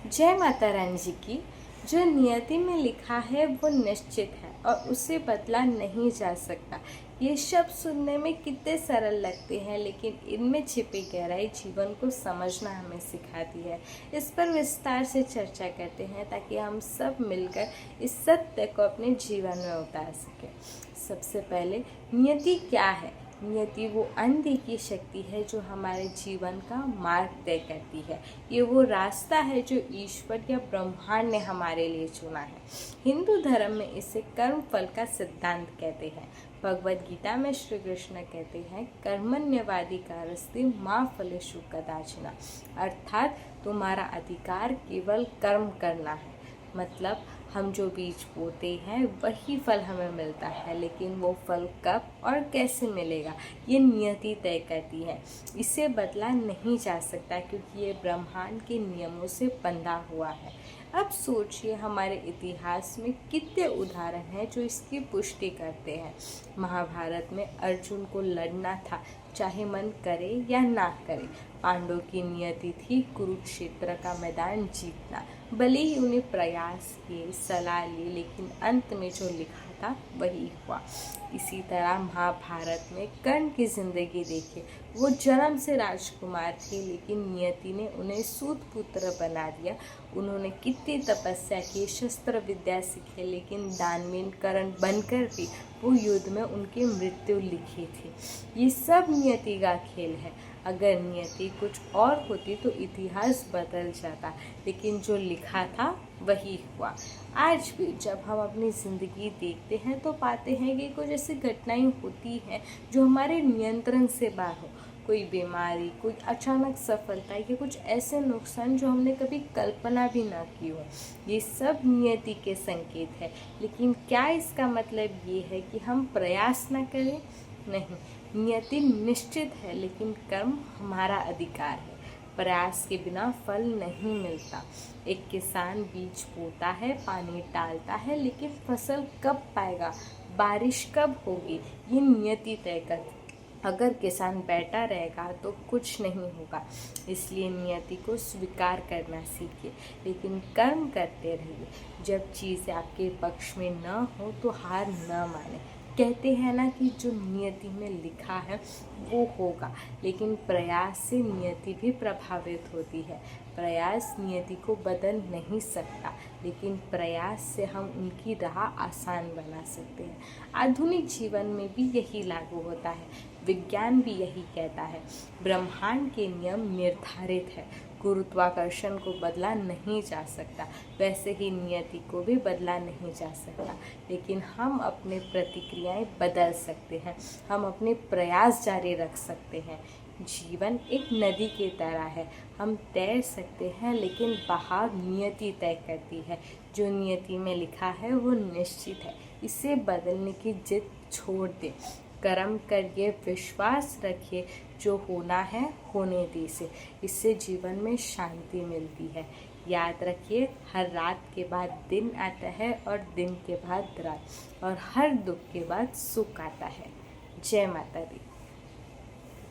जय माता रानी जी की। जो नियति में लिखा है वो निश्चित है और उसे बदला नहीं जा सकता। ये शब्द सुनने में कितने सरल लगते हैं, लेकिन इनमें छिपी गहराई जीवन को समझना हमें सिखाती है। इस पर विस्तार से चर्चा करते हैं ताकि हम सब मिलकर इस सत्य को अपने जीवन में उतार सकें। सबसे पहले, नियति क्या है? नियति वो अनदेखी शक्ति है जो हमारे जीवन का मार्ग तय करती है। ये वो रास्ता है जो ईश्वर या ब्रह्मांड ने हमारे लिए चुना है। हिंदू धर्म में इसे कर्म फल का सिद्धांत कहते हैं। भगवद गीता में श्री कृष्ण कहते हैं, कर्मण्यवाधिकारस्ते मा फलेषु कदाचन, अर्थात तुम्हारा अधिकार केवल कर्म करना है। मतलब हम जो बीज बोते हैं वही फल हमें मिलता है, लेकिन वो फल कब और कैसे मिलेगा ये नियति तय करती है। इसे बदला नहीं जा सकता क्योंकि ये ब्रह्मांड के नियमों से बंधा हुआ है। अब सोचिए, हमारे इतिहास में कितने उदाहरण हैं जो इसकी पुष्टि करते हैं। महाभारत में अर्जुन को लड़ना था, चाहे मन करे या ना करे। पांडवों की नियति थी कुरुक्षेत्र का मैदान जीतना। भले ही उन्हें प्रयास किए, सलाह ली, लेकिन अंत में जो लिखा था वही हुआ। इसी तरह महाभारत में कर्ण की जिंदगी देखिए। वो जन्म से राजकुमार थे, लेकिन नियति ने उन्हें सूत पुत्र बना दिया। उन्होंने कितनी तपस्या की, शस्त्र विद्या सीखे, लेकिन दानवीर कर्ण बनकर भी वो युद्ध में उनकी मृत्यु लिखी थी। ये सब नियति का खेल है। अगर नियति कुछ और होती तो इतिहास बदल जाता, लेकिन जो लिखा था वही हुआ। आज भी जब हम अपनी ज़िंदगी देखते हैं तो पाते हैं कि कुछ ऐसी घटनाएं होती हैं जो हमारे नियंत्रण से बाहर हो। कोई बीमारी, कोई अचानक सफलता या कुछ ऐसे नुकसान जो हमने कभी कल्पना भी ना की हो। ये सब नियति के संकेत है। लेकिन क्या इसका मतलब ये है कि हम प्रयास ना करें? नहीं, नियति निश्चित है, लेकिन कर्म हमारा अधिकार है। प्रयास के बिना फल नहीं मिलता। एक किसान बीज बोता है, पानी डालता है, लेकिन फसल कब पाएगा, बारिश कब होगी, ये नियति तय करती। अगर किसान बैठा रहेगा तो कुछ नहीं होगा। इसलिए नियति को स्वीकार करना सीखिए, लेकिन कर्म करते रहिए। जब चीज़ें आपके पक्ष में न हो तो हार न माने। कहते हैं ना कि जो नियति में लिखा है वो होगा, लेकिन प्रयास से नियति भी प्रभावित होती है। प्रयास नियति को बदल नहीं सकता, लेकिन प्रयास से हम उनकी राह आसान बना सकते हैं। आधुनिक जीवन में भी यही लागू होता है। विज्ञान भी यही कहता है। ब्रह्मांड के नियम निर्धारित है। गुरुत्वाकर्षण को बदला नहीं जा सकता, वैसे ही नियति को भी बदला नहीं जा सकता, लेकिन हम अपने प्रतिक्रियाएं बदल सकते हैं। हम अपने प्रयास जारी रख सकते हैं। जीवन एक नदी की तरह है। हम तैर सकते हैं, लेकिन बहाव नियति तय करती है। जो नियति में लिखा है वो निश्चित है। इसे बदलने की जिद छोड़ दें। कर्म करिए, विश्वास रखिए, जो होना है होने दीजिए। इससे जीवन में शांति मिलती है। याद रखिए, हर रात के बाद दिन आता है और दिन के बाद रात, और हर दुख के बाद सुख आता है। जय माता दी।